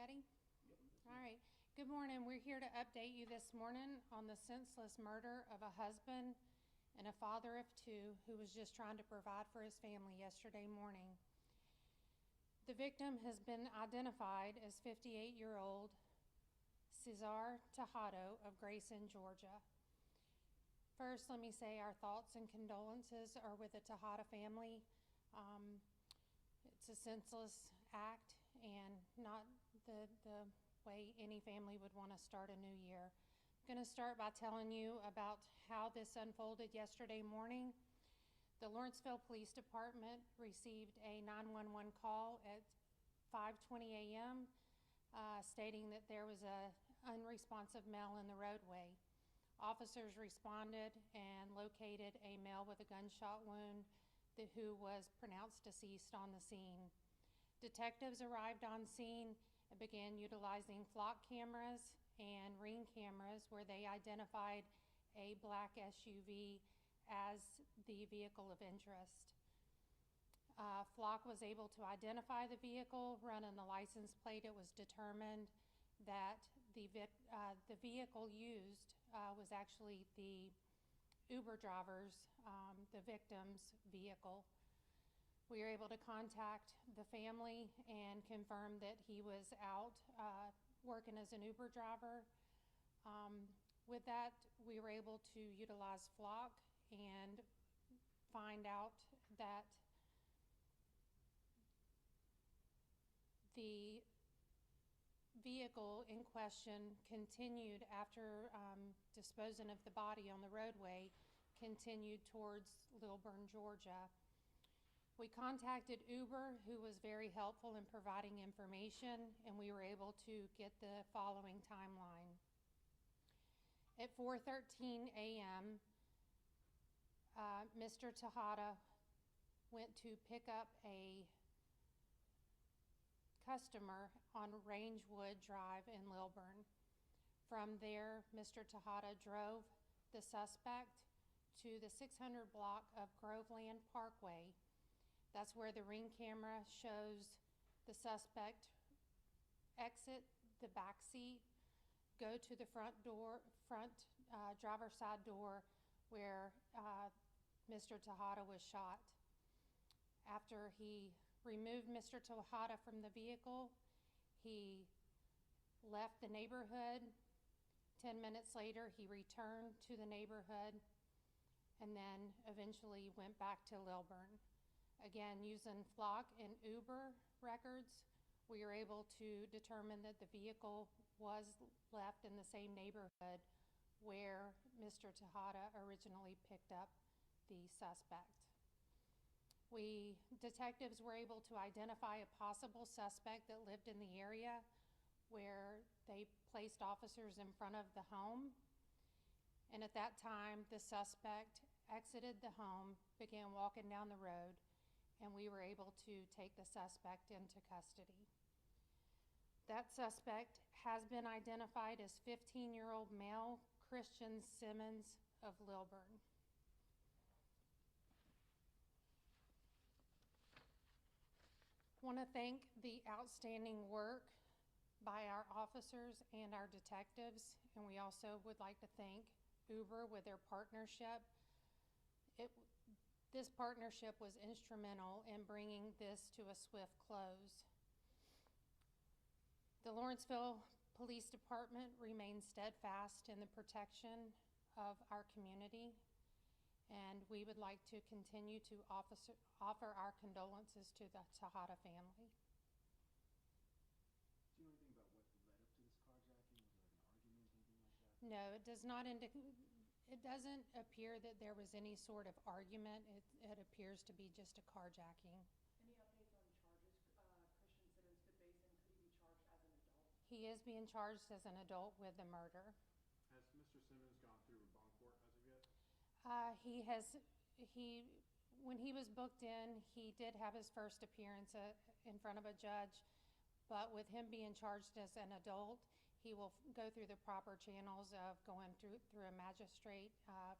ready? Yep. All right. Good morning. We're here to update you this morning on the senseless murder of a husband and a father of two who was just trying to provide for his family yesterday morning. The victim has been identified as 58-year-old Cesar Tejado of Grayson, Georgia. First, let me say our thoughts and condolences are with the Tejada family. It's a senseless act and not the way any family would want to start a new year. I'm going to start by telling you about how this unfolded yesterday morning. The Lawrenceville Police Department received a 911 call at 5:20 a.m. Stating that there was an unresponsive male in the roadway. Officers responded and located a male with a gunshot wound who was pronounced deceased on the scene. Detectives arrived on scene and began utilizing flock cameras and ring cameras where they identified a black SUV as the vehicle of interest. Flock was able to identify the vehicle, running the license plate. It was determined that the vehicle used was actually the Uber driver's, the victim's vehicle. We were able to contact the family and confirm that he was out working as an Uber driver. With that, we were able to utilize Flock and find out that the vehicle in question continued after disposing of the body on the roadway, continued towards Lilburn, Georgia. We contacted Uber, who was very helpful in providing information, and we were able to get the following timeline. At 4:13 a.m., Mr. Tejada went to pick up a customer on Rangewood Drive in Lilburn. From there, Mr. Tejada drove the suspect to the 600 block of Groveland Parkway. That's where the ring camera shows the suspect exit the back seat, go to the front driver's side door where Mr. Tejada was shot. After he removed Mr. Tejada from the vehicle, he left the neighborhood. 10 minutes later, he returned to the neighborhood and then eventually went back to Lilburn. Again, using Flock and Uber records, we were able to determine that the vehicle was left in the same neighborhood where Mr. Tejada originally picked up the suspect. Detectives were able to identify a possible suspect that lived in the area where they placed officers in front of the home. And at that time, the suspect exited the home, began walking down the road, and we were able to take the suspect into custody. That suspect has been identified as 15-year-old male Christian Simmons of Lilburn. I want to thank the outstanding work by our officers and our detectives, and we also would like to thank Uber with their partnership. This partnership was instrumental in bringing this to a swift close. The Lawrenceville Police Department remains steadfast in the protection of our community, and we would like to continue to offer our condolences to the Tejada family. Do you know anything about what led up to this carjacking? Was there like an argument, anything like that? No, it does not it doesn't appear that there was any sort of argument. It appears to be just a carjacking. Any updates on charges Christian Simmons could face, and could he be charged as an adult? He is being charged as an adult with the murder. Has Mr. Simmons gone through a bond court as of yet? When he was booked in, he did have his first appearance in front of a judge, but with him being charged as an adult, he will go through the proper channels of going through a magistrate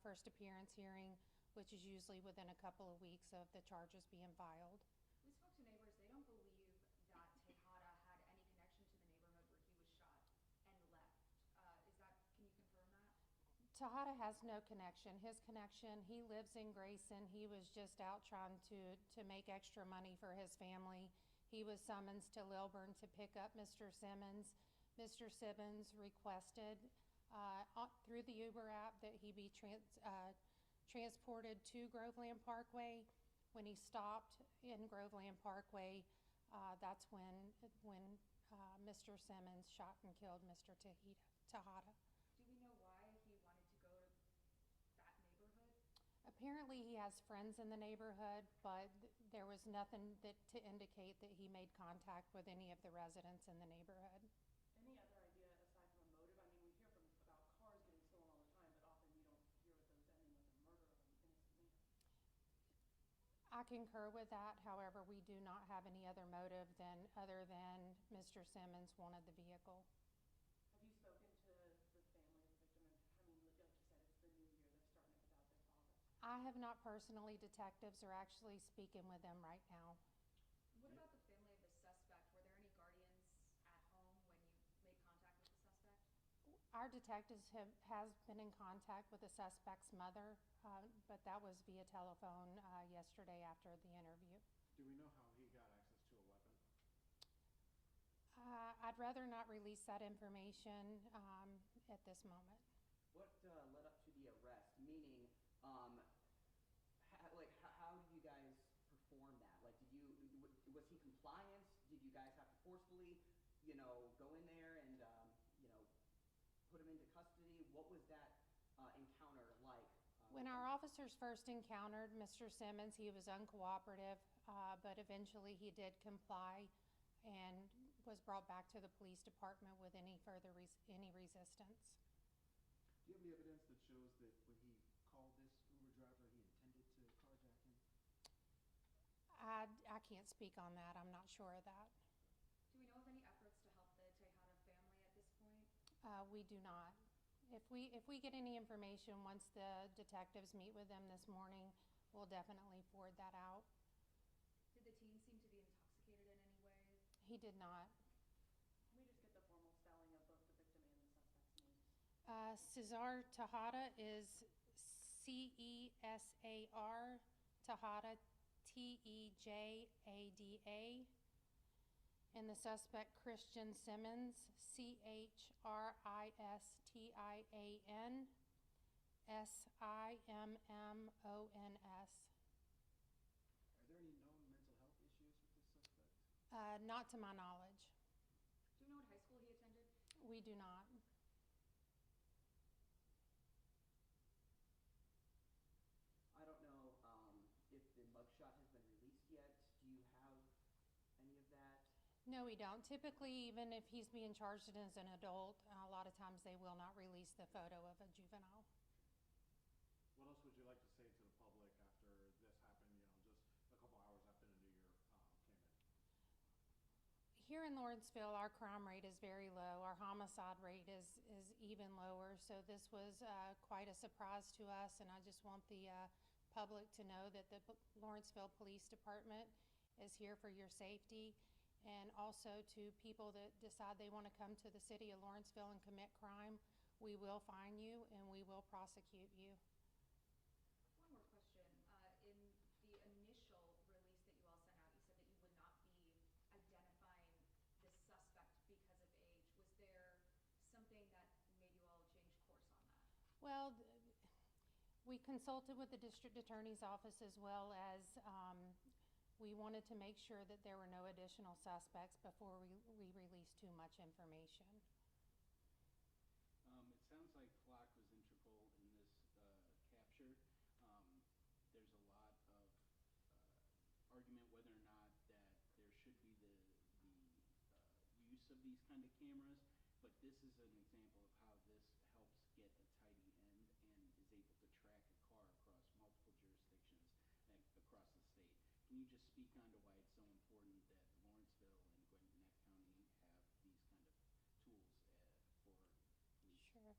first appearance hearing, which is usually within a couple of weeks of the charges being filed. We spoke to neighbors. They don't believe that Tejada had any connection to the neighborhood Tejada has no connection. His connection, he lives in Grayson. He was just out trying to make extra money for his family. He was summoned to Lilburn to pick up Mr. Simmons. Mr. Simmons requested through the Uber app that he be transported to Groveland Parkway. When he stopped in Groveland Parkway, that's when Mr. Simmons shot and killed Mr. Tejada. Do we know why he wanted to go to that neighborhood? Apparently, he has friends in the neighborhood, but there was nothing to indicate that he made contact with any of the residents in the neighborhood. Any other idea aside from a motive? I mean, we hear about cars getting stolen all the time, but often you don't hear of those ending with a murder of an innocent man. I concur with that. However, we do not have any other motive other than Mr. Simmons wanted the vehicle. Have you spoken to the family of the victim? I mean, like you said, it's the new year. They're starting it without their father. I have not personally. Detectives are actually speaking with them right now. What about the family of the suspect? Were there any guardians at home when you made contact with the suspect? Our detectives has been in contact with the suspect's mother, but that was via telephone yesterday after the interview. Do we know how he got access to a weapon? I'd rather not release that information at this moment. What led up to the arrest? Meaning, how did you guys perform that? Like, was he compliant? Did you guys have to forcefully, go in there and, put him into custody? What was that encounter like? When our officers first encountered Mr. Simmons, he was uncooperative, but eventually he did comply and was brought back to the police department with any further any resistance. Do you have any evidence that shows that when he called this Uber driver, he intended to carjack him? I can't speak on that. I'm not sure of that. Do we know of any efforts to help the Tejada family at this point? We do not. If we get any information once the detectives meet with them this morning, we'll definitely forward that out. Did the teen seem to be intoxicated in any way? He did not. Can we just get the formal spelling of both the victim and the suspect's names? Cesar Tejada is Cesar Tejada, Tejada. And the suspect, Christian Simmons, Christian Simmons. Are there any known mental health issues with this suspect? Not to my knowledge. Do we know what high school he attended? We do not. I don't know if the mugshot has been released yet. Do you have any of that? No, we don't. Typically, even if he's being charged as an adult, a lot of times they will not release the photo of a juvenile. What else would you like to say to the public after this happened, just a couple hours after the new year came in? Here in Lawrenceville, our crime rate is very low. Our homicide rate is even lower. So this was quite a surprise to us, and I just want the public to know that the Lawrenceville Police Department is here for your safety. And also to people that decide they want to come to the city of Lawrenceville and commit crime, we will find you and we will prosecute you. One more question. In the initial release that you all sent out, you said that you would not be identifying the suspect because of age. Was there something that made you all change course on that? Well, we consulted with the district attorney's office as well as we wanted to make sure that there were no additional suspects before we released too much information. It sounds like Flock was integral in this capture. There's a lot of argument whether or not that there should be the use of these kind of cameras, but this is an example of how this helps get a tidy end and is able to track a car across multiple jurisdictions and across the state. Can you just speak on to why it's so important that Lawrenceville and Gwinnett County have these kind of tools for police? Sure.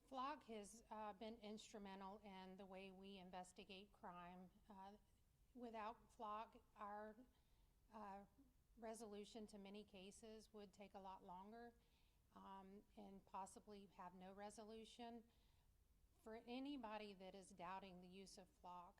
Flock has been instrumental in the way we investigate crime. Without Flock, our resolution to many cases would take a lot longer and possibly have no resolution. For anybody that is doubting the use of flock,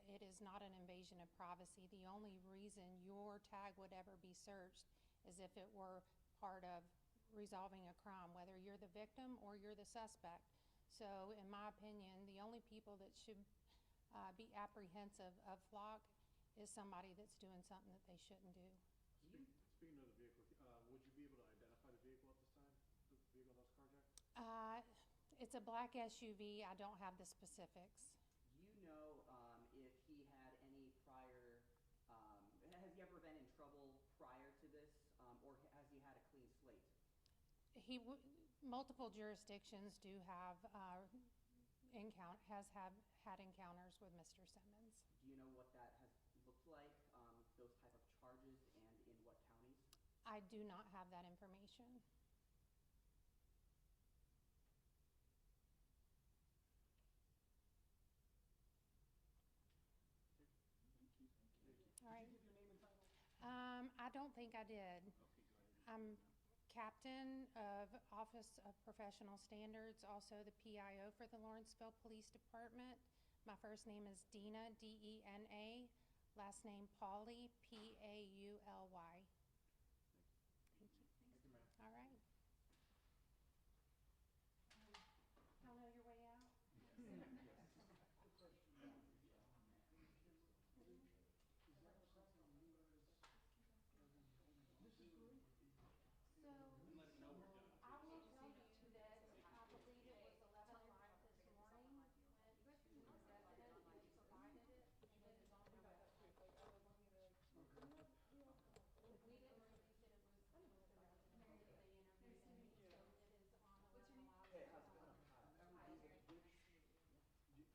it is not an invasion of privacy. The only reason your tag would ever be searched is if it were part of resolving a crime, whether you're the victim or you're the suspect. So in my opinion, the only people that should be apprehensive of flock is somebody that's doing something that they shouldn't do. Speaking of the vehicle, would you be able to identify the vehicle at this time? The vehicle that was carjacked? It's a black SUV. I don't have the specifics. Do you know if he had any prior, has he ever been in trouble prior to this, or has he had a clean slate? Multiple jurisdictions do have had encounters with Mr. Simmons. Do you know what that has looked like, those type of charges, and in what counties? I do not have that information. All right. Did you give your name and title? I don't think I did. Okay, go ahead. I'm captain of Office of Professional Standards, also the PIO for the Lawrenceville Police Department. My first name is Dena, Dena. Last name Pauly, Pauly.